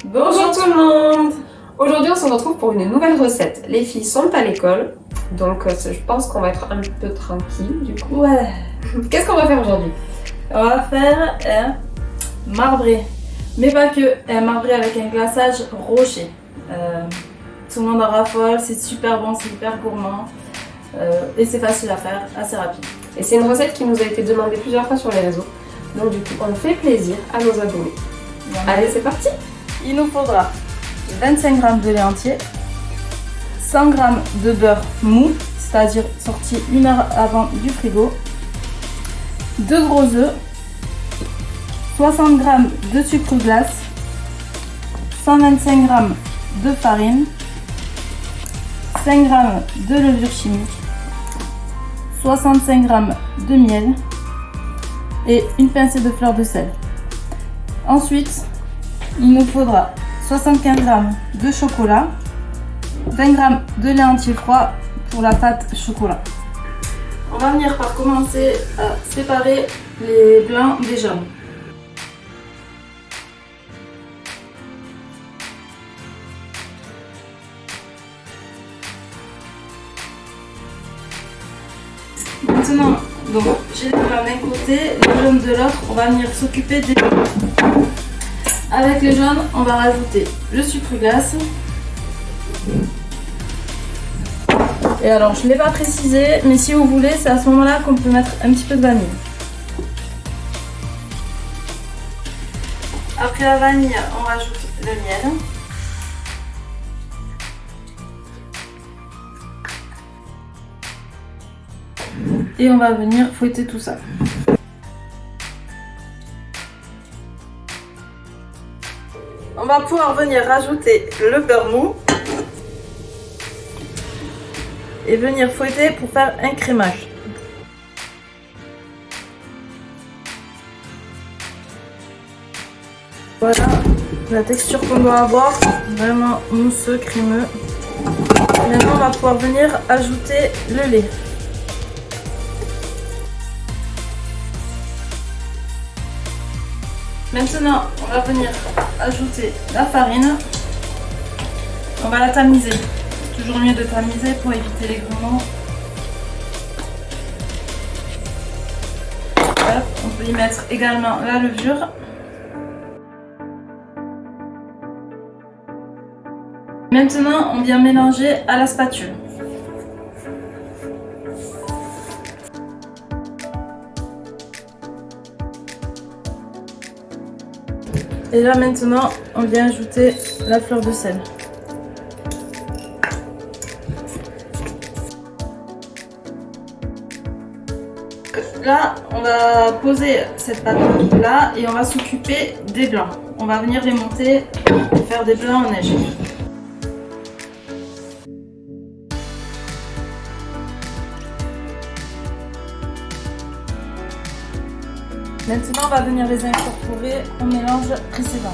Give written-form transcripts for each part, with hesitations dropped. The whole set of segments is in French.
Bonjour tout le monde! Aujourd'hui on se retrouve pour une nouvelle recette. Les filles sont à l'école, donc je pense qu'on va être un peu tranquille du coup. Ouais. Qu'est-ce qu'on va faire aujourd'hui? On va faire un marbré. Mais pas que, un marbré avec un glaçage rocher. Tout le monde en raffole, c'est super bon, c'est hyper gourmand. Et c'est facile à faire, assez rapide. Et c'est une recette qui nous a été demandée plusieurs fois sur les réseaux. Donc du coup on fait plaisir à nos abonnés. Allez, c'est parti! Il nous faudra 25 g de lait entier, 100 g de beurre mou, c'est-à-dire sorti 1 heure avant du frigo, 2 gros œufs, 60 g de sucre glace, 125 g de farine, 5 g de levure chimique, 65 g de miel et une pincée de fleur de sel. Ensuite, il nous faudra 75 g de chocolat, 20 g de lait entier froid pour la pâte chocolat. On va venir par commencer à séparer les blancs des jaunes. Maintenant, donc j'ai les blancs d'un côté, les jaunes de l'autre, on va venir s'occuper des blancs. Avec les jaunes, on va rajouter le sucre glace. Et alors, je ne l'ai pas précisé, mais si vous voulez, c'est à ce moment-là qu'on peut mettre un petit peu de vanille. Après la vanille, on rajoute le miel. Et on va venir fouetter tout ça. On va pouvoir venir rajouter le beurre mou et venir fouetter pour faire un crémage. Voilà la texture qu'on doit avoir, vraiment mousseux, crémeux. Maintenant on va pouvoir venir ajouter le lait. Maintenant, on va venir ajouter la farine. On va la tamiser. C'est toujours mieux de tamiser pour éviter les grumements. Hop, on peut y mettre également la levure. Maintenant, on vient mélanger à la spatule. Et là maintenant, on vient ajouter la fleur de sel. Là, on va poser cette pâte là et on va s'occuper des blancs. On va venir les monter et faire des blancs en neige. Maintenant, on va venir les incorporer au mélange précédent.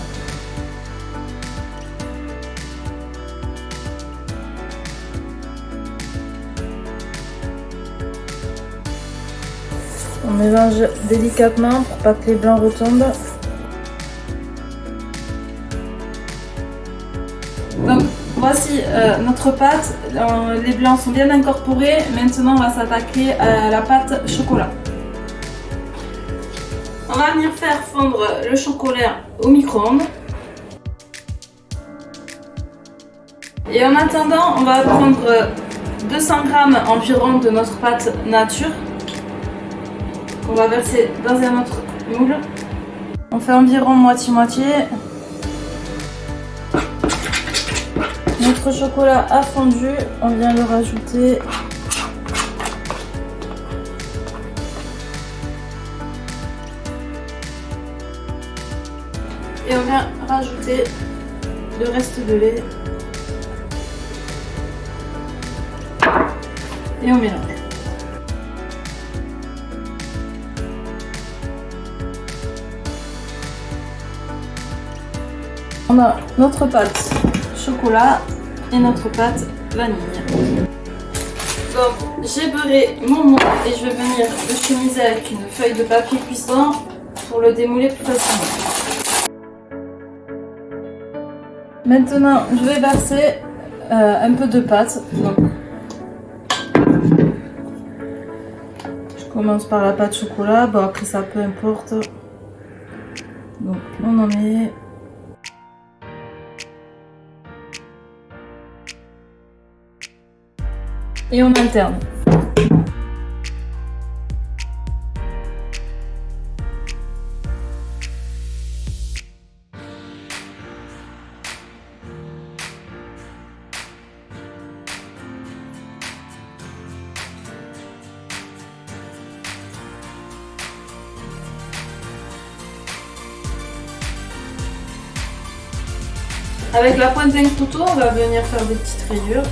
On mélange délicatement pour pas que les blancs retombent. Donc voici notre pâte. Les blancs sont bien incorporés. Maintenant, on va s'attaquer à la pâte chocolat. On va venir faire fondre le chocolat au micro-ondes. Et en attendant, on va prendre 200 g environ de notre pâte nature qu'on va verser dans un autre moule. On fait environ moitié-moitié. Notre chocolat a fondu, on vient le rajouter. Et on vient rajouter le reste de lait. Et on mélange. On a notre pâte chocolat et notre pâte vanille. Donc j'ai beurré mon moule et je vais venir le chemiser avec une feuille de papier cuisson pour le démouler plus facilement. Maintenant, je vais verser un peu de pâte. Donc, je commence par la pâte chocolat. Bon, après ça, peu importe. Donc, on en met. Et on alterne. Avec la pointe d'un couteau, on va venir faire des petites rayures.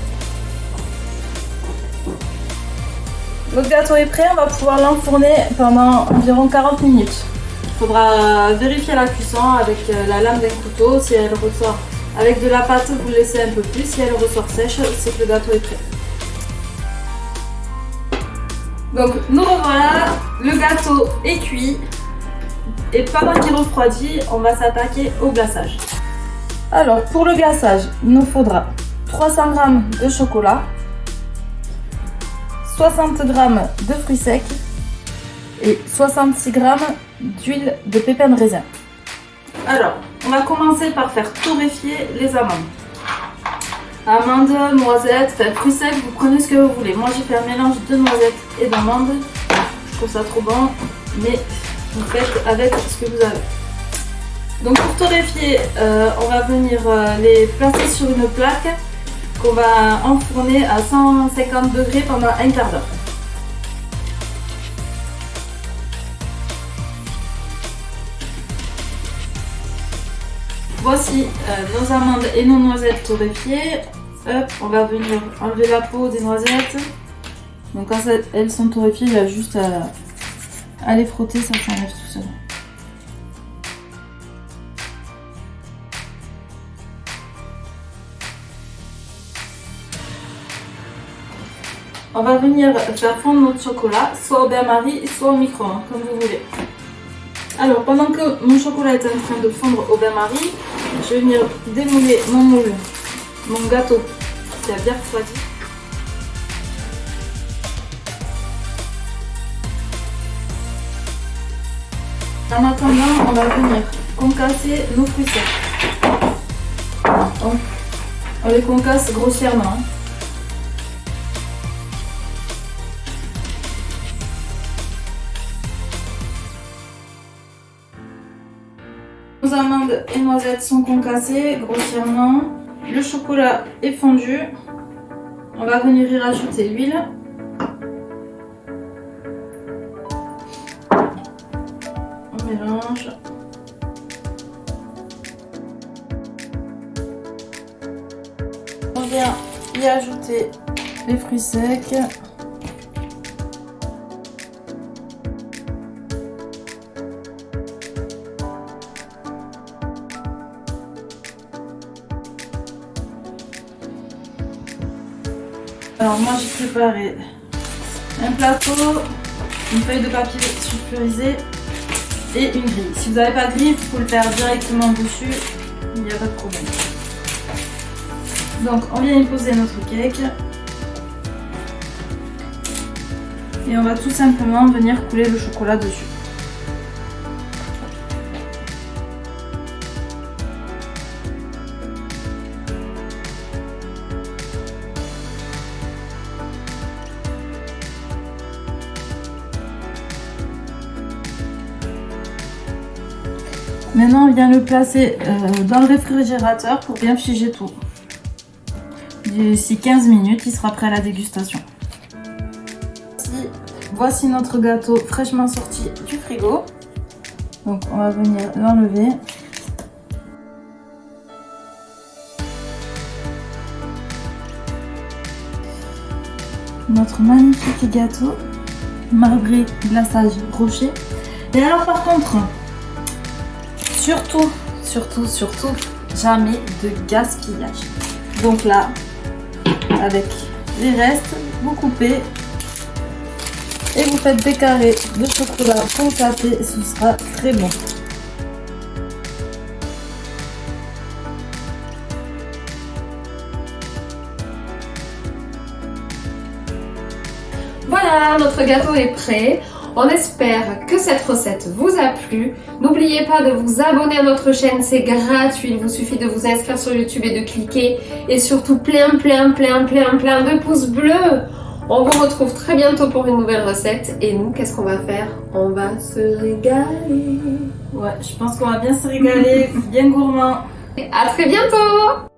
Notre gâteau est prêt, on va pouvoir l'enfourner pendant environ 40 minutes. Il faudra vérifier la cuisson avec la lame d'un couteau. Si elle ressort avec de la pâte, vous le laissez un peu plus. Si elle ressort sèche, c'est que le gâteau est prêt. Donc nous revoilà, le gâteau est cuit. Et pendant qu'il refroidit, on va s'attaquer au glaçage. Alors, pour le glaçage, il nous faudra 300 g de chocolat, 60 g de fruits secs et 66 g d'huile de pépins de raisin. Alors, on va commencer par faire torréfier les amandes. Amandes, noisettes, enfin fruits secs, vous prenez ce que vous voulez. Moi, j'ai fait un mélange de noisettes et d'amandes. Je trouve ça trop bon, mais vous faites avec ce que vous avez. Donc pour torréfier, on va venir les placer sur une plaque qu'on va enfourner à 150 degrés pendant un quart d'heure. Voici nos amandes et nos noisettes torréfiées. Hop, on va venir enlever la peau des noisettes. Donc quand elles sont torréfiées, il y a juste à les frotter, ça s'enlève tout seul. On va venir faire fondre notre chocolat, soit au bain-marie, soit au micro-ondes, comme vous voulez. Alors, pendant que mon chocolat est en train de fondre au bain-marie, je vais venir démouler mon moule, mon gâteau qui a bien refroidi. En attendant, on va venir concasser nos fruits secs. Donc, on les concasse grossièrement. Nos amandes et noisettes sont concassées grossièrement. Le chocolat est fondu. On va venir y rajouter l'huile. On mélange. On vient y ajouter les fruits secs. Alors moi j'ai préparé un plateau, une feuille de papier sulfurisé et une grille. Si vous n'avez pas de grille, vous pouvez le faire directement dessus, il n'y a pas de problème. Donc on vient y poser notre cake et on va tout simplement venir couler le chocolat dessus. Maintenant, on vient le placer dans le réfrigérateur pour bien figer tout. D'ici 15 minutes, il sera prêt à la dégustation. Voici notre gâteau fraîchement sorti du frigo. Donc, on va venir l'enlever. Notre magnifique gâteau marbré glaçage rocher. Et alors, par contre, surtout, jamais de gaspillage. Donc là, avec les restes, vous coupez et vous faites des carrés de chocolat concassé, ce sera très bon. Voilà, notre gâteau est prêt. On espère que cette recette vous a plu. N'oubliez pas de vous abonner à notre chaîne, c'est gratuit. Il vous suffit de vous inscrire sur YouTube et de cliquer. Et surtout plein de pouces bleus. On vous retrouve très bientôt pour une nouvelle recette. Et nous, qu'est-ce qu'on va faire? On va se régaler. Ouais, je pense qu'on va bien se régaler, bien gourmand. À très bientôt!